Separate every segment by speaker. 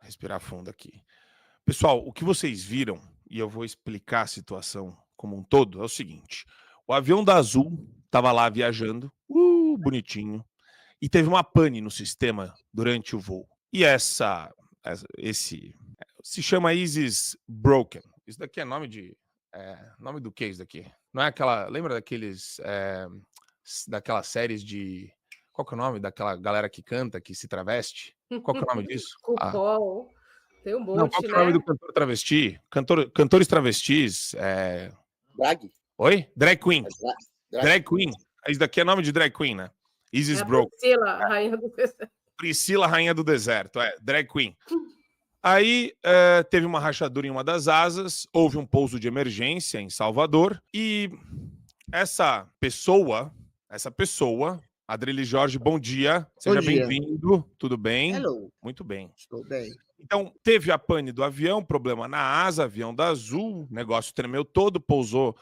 Speaker 1: respirar fundo aqui. Pessoal, o que vocês viram, e eu vou explicar a situação como um todo, é o seguinte. O avião da Azul estava lá viajando, bonitinho, e teve uma pane no sistema durante o voo. E esse se chama Isis Broken. Isso daqui é nome de... nome do que isso daqui? Não é aquela... Lembra daquelas séries de... Qual que é o nome daquela galera que canta, que se traveste? Qual que é o nome disso?
Speaker 2: RuPaul. Tem um
Speaker 1: Não, qual
Speaker 2: monte,
Speaker 1: que é o nome
Speaker 2: né?
Speaker 1: do cantor travesti? Cantores travestis.
Speaker 3: Drag?
Speaker 1: Oi? Drag Queen.
Speaker 3: Drag.
Speaker 1: Drag Queen. Isso daqui é nome de drag queen, né?
Speaker 2: É
Speaker 1: Isis
Speaker 2: a
Speaker 1: Broken.
Speaker 2: Priscila, a rainha do deserto.
Speaker 1: Priscila, rainha do deserto. Drag Queen. Aí teve uma rachadura em uma das asas, houve um pouso de emergência em Salvador e essa pessoa, Adrilles Jorge, bom dia, seja bem-vindo, tudo bem?
Speaker 3: Hello.
Speaker 1: Muito bem.
Speaker 3: Estou bem.
Speaker 1: Então, teve a pane do avião, problema na asa, avião da Azul, negócio tremeu todo, pousou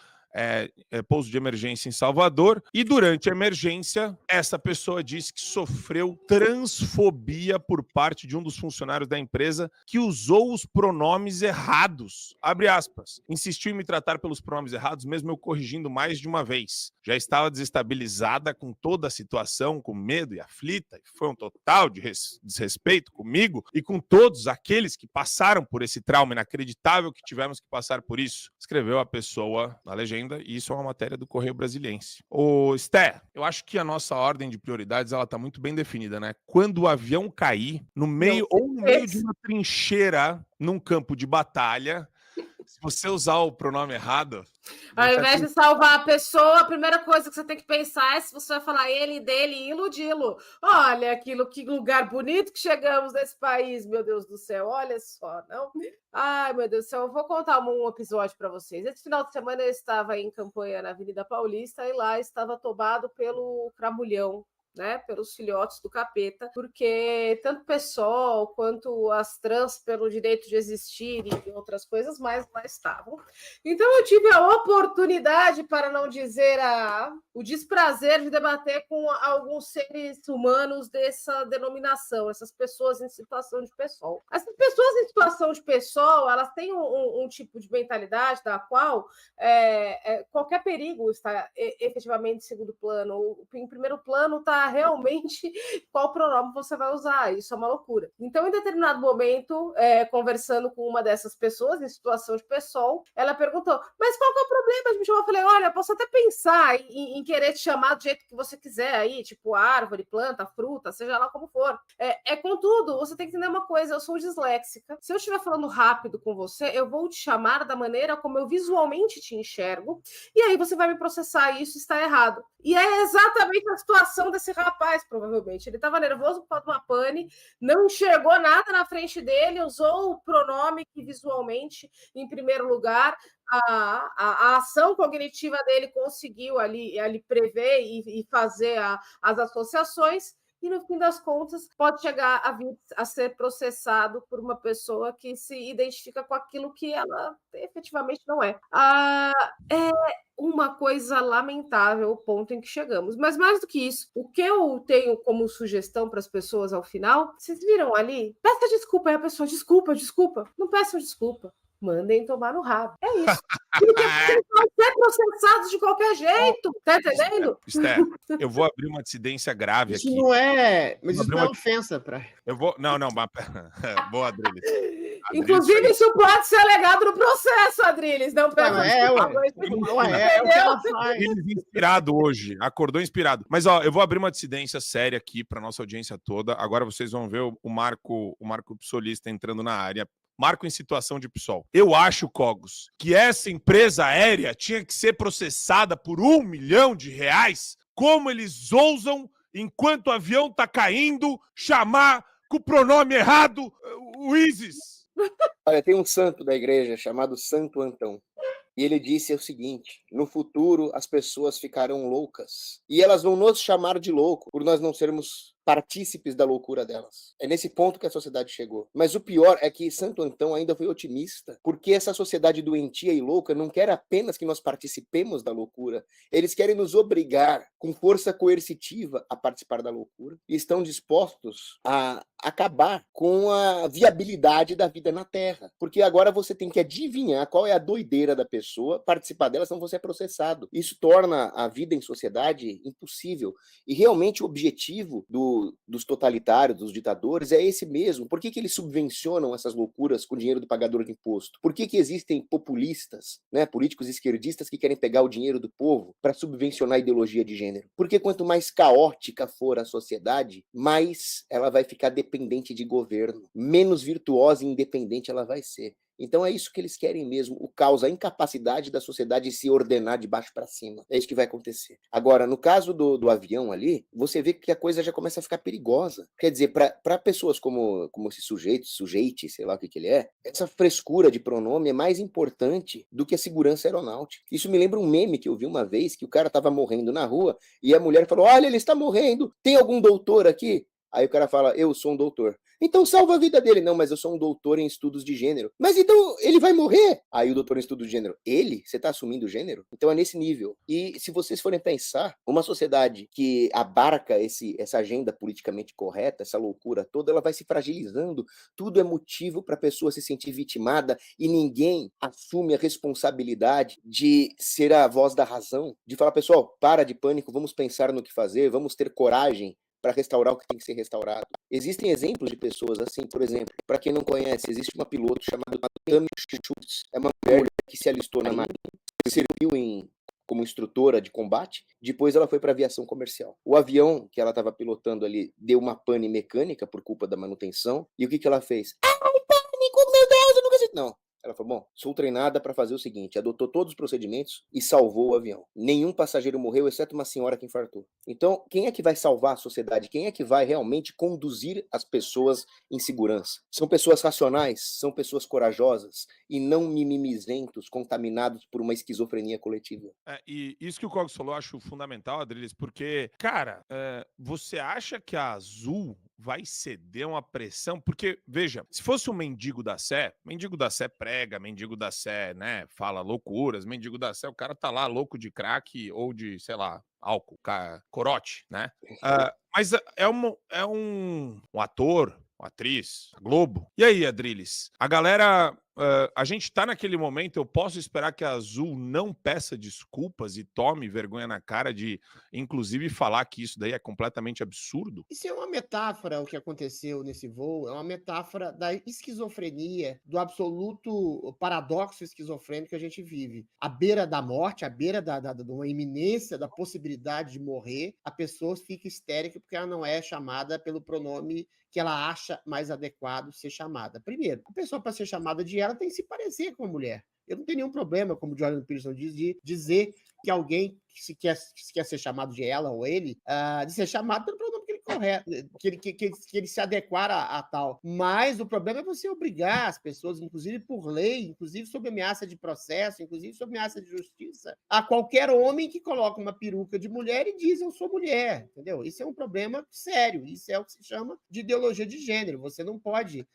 Speaker 1: pouso de emergência em Salvador, e durante a emergência, essa pessoa disse que sofreu transfobia por parte de um dos funcionários da empresa que usou os pronomes errados. Abre aspas. Insistiu em me tratar pelos pronomes errados, mesmo eu corrigindo mais de uma vez. Já estava desestabilizada com toda a situação, com medo e aflita, e foi um total de desrespeito comigo e com todos aqueles que passaram por esse trauma inacreditável que tivemos que passar por isso. Escreveu a pessoa na legenda, e isso é uma matéria do Correio Brasiliense. Ô, Sté, eu acho que a nossa ordem de prioridades, ela tá muito bem definida, né? Quando o avião cair, no meio de uma trincheira, num campo de batalha, se você usar o pronome errado...
Speaker 2: Ao invés de salvar a pessoa, a primeira coisa que você tem que pensar é se você vai falar ele, dele e iludi-lo. Olha que lugar bonito que chegamos nesse país, meu Deus do céu, olha só, não? Ai, meu Deus do céu, eu vou contar um episódio para vocês. Esse final de semana eu estava em campanha na Avenida Paulista e lá estava tomado pelo cramulhão, né, pelos filhotes do capeta, porque tanto o PSOL quanto as trans pelo direito de existir e outras coisas mais lá estavam. Então eu tive a oportunidade, para não dizer o desprazer de debater com alguns seres humanos dessa denominação, essas pessoas em situação de PSOL. Essas pessoas em situação de PSOL, elas têm um tipo de mentalidade da qual qualquer perigo está efetivamente em segundo plano. Em primeiro plano está realmente qual pronome você vai usar. Isso é uma loucura. Então, em determinado momento, conversando com uma dessas pessoas em situação de PSOL, ela perguntou, mas qual que é o problema de me chamar? Eu falei, olha, eu posso até pensar em querer te chamar do jeito que você quiser aí, tipo árvore, planta, fruta, seja lá como for. Contudo, você tem que entender uma coisa, eu sou disléxica. Se eu estiver falando rápido com você, eu vou te chamar da maneira como eu visualmente te enxergo, e aí você vai me processar e isso está errado. E é exatamente a situação desse rapaz, provavelmente. Ele estava nervoso por causa de uma pane, não enxergou nada na frente dele, usou o pronome que visualmente, em primeiro lugar, a ação cognitiva dele conseguiu ali prever e fazer as associações, e no fim das contas pode chegar a vir a ser processado por uma pessoa que se identifica com aquilo que ela efetivamente não é. É uma coisa lamentável o ponto em que chegamos. Mas mais do que isso, o que eu tenho como sugestão para as pessoas ao final, vocês viram ali? Peça desculpa, aí a pessoa, desculpa. Não peçam desculpa. Mandem tomar no rabo. É isso. Porque vocês vão ser processados de qualquer jeito. Tá entendendo?
Speaker 1: Sté, eu vou abrir uma dissidência grave
Speaker 3: Isso
Speaker 1: aqui.
Speaker 3: não é... Mas isso não é ofensa pra...
Speaker 1: Eu vou... Não, boa, Adrilles.
Speaker 2: Inclusive, isso pode ser alegado no processo, Adrilles. Não peça desculpa.
Speaker 3: É o que ela faz.
Speaker 1: Inspirado hoje, acordou inspirado. Mas, ó, eu vou abrir uma dissidência séria aqui para nossa audiência toda. Agora vocês vão ver o Marco Psolista entrando na área. Marco em situação de PSOL. Eu acho, Cogos, que essa empresa aérea tinha que ser processada por R$1 milhão. Como eles ousam, enquanto o avião tá caindo, chamar com o pronome errado o Isis?
Speaker 3: Olha, tem um santo da igreja chamado Santo Antão. E ele disse o seguinte: no futuro as pessoas ficarão loucas. E elas vão nos chamar de louco por nós não sermos partícipes da loucura delas. É nesse ponto que a sociedade chegou. Mas o pior é que Santo Antão ainda foi otimista, porque essa sociedade doentia e louca não quer apenas que nós participemos da loucura, eles querem nos obrigar, com força coercitiva, a participar da loucura, e estão dispostos a acabar com a viabilidade da vida na Terra. Porque agora você tem que adivinhar qual é a doideira da pessoa, participar dela, senão você é processado. Isso torna a vida em sociedade impossível. E realmente o objetivo dos totalitários, dos ditadores, é esse mesmo. Por que eles subvencionam essas loucuras com dinheiro do pagador de imposto? Por que existem populistas, né, políticos esquerdistas que querem pegar o dinheiro do povo para subvencionar a ideologia de gênero? Porque quanto mais caótica for a sociedade, mais ela vai ficar dependente de governo, menos virtuosa e independente ela vai ser. Então é isso que eles querem mesmo, o caos, a incapacidade da sociedade de se ordenar de baixo para cima. É isso que vai acontecer. Agora, no caso do avião ali, você vê que a coisa já começa a ficar perigosa. Quer dizer, para pessoas como esse sujeite, sei lá o que ele é, essa frescura de pronome é mais importante do que a segurança aeronáutica. Isso me lembra um meme que eu vi uma vez, que o cara estava morrendo na rua e a mulher falou, olha, ele está morrendo, tem algum doutor aqui? Aí o cara fala, eu sou um doutor. Então salva a vida dele. Não, mas eu sou um doutor em estudos de gênero. Mas então ele vai morrer? Aí o doutor em estudos de gênero, ele? Você tá assumindo o gênero? Então é nesse nível. E se vocês forem pensar, uma sociedade que abarca essa agenda politicamente correta, essa loucura toda, ela vai se fragilizando. Tudo é motivo para a pessoa se sentir vitimada e ninguém assume a responsabilidade de ser a voz da razão, de falar, pessoal, para de pânico, vamos pensar no que fazer, vamos ter coragem para restaurar o que tem que ser restaurado. Existem exemplos de pessoas assim, por exemplo, para quem não conhece, existe uma piloto chamada Tammy Schultz, é uma mulher que se alistou na Marinha, serviu como instrutora de combate, depois ela foi para aviação comercial. O avião que ela estava pilotando ali deu uma pane mecânica por culpa da manutenção, e o que ela fez? Ai, pânico, meu Deus, eu nunca sei. Não. Ela falou, bom, sou treinada para fazer o seguinte, adotou todos os procedimentos e salvou o avião. Nenhum passageiro morreu, exceto uma senhora que infartou. Então, quem é que vai salvar a sociedade? Quem é que vai realmente conduzir as pessoas em segurança? São pessoas racionais, são pessoas corajosas e não mimimizentos, contaminados por uma esquizofrenia coletiva.
Speaker 1: E isso que o Cogos falou, eu acho fundamental, Adriles, porque, cara, você acha que a Azul vai ceder uma pressão? Porque, veja, se fosse um mendigo da Sé prega, mendigo da Sé, né, fala loucuras, mendigo da Sé, o cara tá lá louco de crack ou de, sei lá, álcool, corote, né? Mas é um ator, uma atriz, a Globo. E aí, Adriles? A galera... a gente tá naquele momento, eu posso esperar que a Azul não peça desculpas e tome vergonha na cara de, inclusive, falar que isso daí é completamente absurdo?
Speaker 4: Isso é uma metáfora, o que aconteceu nesse voo, é uma metáfora da esquizofrenia, do absoluto paradoxo esquizofrênico que a gente vive. À beira da morte, à beira de uma iminência, da possibilidade de morrer, a pessoa fica histérica porque ela não é chamada pelo pronome que ela acha mais adequado ser chamada. Primeiro, a pessoa, para ser chamada de ela, tem que se parecer com a mulher. Eu não tenho nenhum problema, como o Jordan Peterson diz, de dizer que alguém que se quer ser chamado de ela ou ele, de ser chamado pelo pronome que ele correto, que ele se adequar a tal. Mas o problema é você obrigar as pessoas, inclusive por lei, inclusive sob ameaça de processo, inclusive sob ameaça de justiça, a qualquer homem que coloca uma peruca de mulher e diz eu sou mulher, entendeu? Isso é um problema sério, isso é o que se chama de ideologia de gênero. Você não pode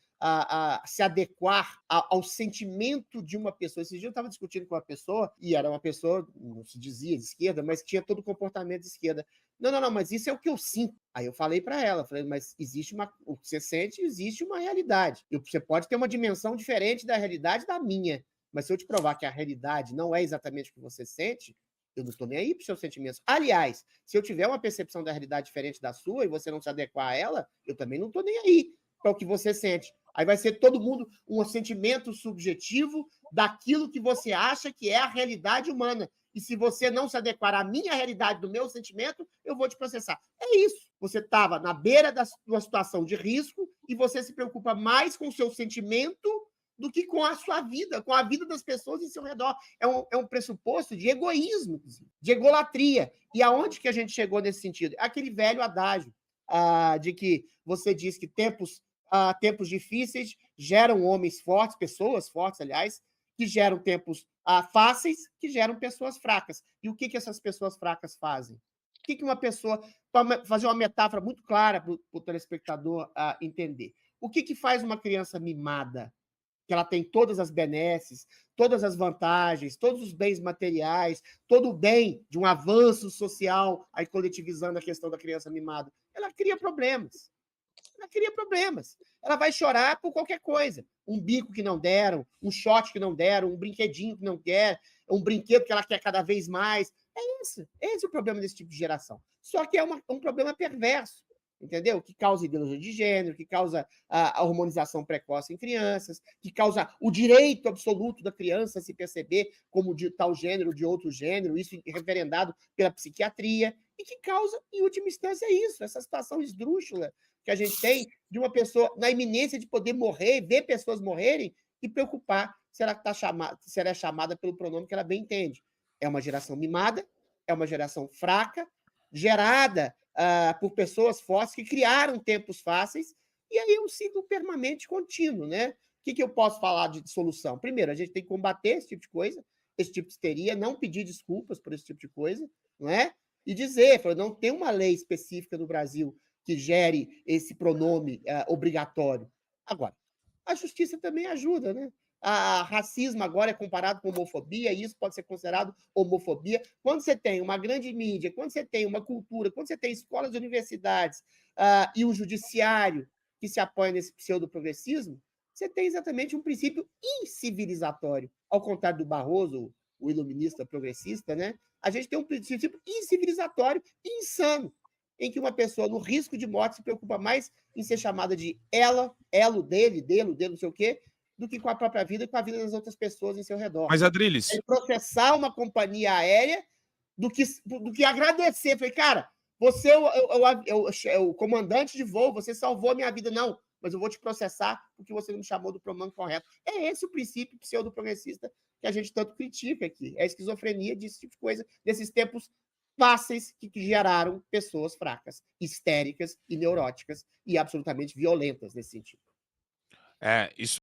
Speaker 4: se adequar ao sentimento de uma pessoa. Esse dia eu estava discutindo com uma pessoa, e era uma pessoa, não se dizia de esquerda, mas tinha todo o comportamento de esquerda. Não, mas isso é o que eu sinto. Aí eu falei para ela, mas existe o que você sente, existe uma realidade. Você pode ter uma dimensão diferente da realidade da minha, mas se eu te provar que a realidade não é exatamente o que você sente, eu não estou nem aí para os seus sentimentos. Aliás, se eu tiver uma percepção da realidade diferente da sua e você não se adequar a ela, eu também não estou nem aí para o que você sente. Aí vai ser todo mundo um sentimento subjetivo daquilo que você acha que é a realidade humana. E se você não se adequar à minha realidade, do meu sentimento, eu vou te processar. É isso. Você estava na beira de uma situação de risco e você se preocupa mais com o seu sentimento do que com a sua vida, com a vida das pessoas em seu redor. É um pressuposto de egoísmo, de egolatria. E aonde que a gente chegou nesse sentido? Aquele velho adágio de que você diz que tempos difíceis geram homens fortes, pessoas fortes, aliás, que geram tempos fáceis, que geram pessoas fracas. E o que essas pessoas fracas fazem? que uma pessoa... Para fazer uma metáfora muito clara para o telespectador entender. O que faz uma criança mimada? Que ela tem todas as benesses, todas as vantagens, todos os bens materiais, todo o bem de um avanço social, aí coletivizando a questão da criança mimada. Ela cria problemas. Ela cria problemas. Ela vai chorar por qualquer coisa. Um bico que não deram, um shot que não deram, um brinquedinho que não quer, um brinquedo que ela quer cada vez mais. Esse é o problema desse tipo de geração. Só que é um problema perverso, entendeu? Que causa ideologia de gênero, que causa a hormonização precoce em crianças, que causa o direito absoluto da criança a se perceber como de tal gênero ou de outro gênero, isso referendado pela psiquiatria, e que causa, em última instância, isso, essa situação esdrúxula que a gente tem de uma pessoa na iminência de poder morrer, ver pessoas morrerem e preocupar se ela é chamada pelo pronome que ela bem entende. É uma geração mimada, é uma geração fraca, gerada por pessoas fortes que criaram tempos fáceis, e aí é um ciclo permanente contínuo, né? O que eu posso falar de solução? Primeiro, a gente tem que combater esse tipo de coisa, esse tipo de histeria, não pedir desculpas por esse tipo de coisa, não é? E dizer, não tem uma lei específica no Brasil que gere esse pronome obrigatório. Agora, a justiça também ajuda, né? Racismo agora é comparado com homofobia, e isso pode ser considerado homofobia. Quando você tem uma grande mídia, quando você tem uma cultura, quando você tem escolas e universidades e o judiciário que se apoia nesse pseudo-progressismo, você tem exatamente um princípio incivilizatório. Ao contrário do Barroso, o iluminista progressista, né? A gente tem um princípio incivilizatório e insano, em que uma pessoa, no risco de morte, se preocupa mais em ser chamada de elo dele, não sei o quê, do que com a própria vida e com a vida das outras pessoas em seu redor.
Speaker 1: Mas, Adriles...
Speaker 4: É processar uma companhia aérea do que agradecer. Falei, cara, você é o comandante de voo, você salvou a minha vida. Não, mas eu vou te processar porque você não me chamou do pronome correto. É esse o princípio pseudo-progressista que a gente tanto critica aqui. É a esquizofrenia desse tipo de coisa, desses tempos fáceis que geraram pessoas fracas, histéricas e neuróticas e absolutamente violentas nesse sentido.
Speaker 1: Isso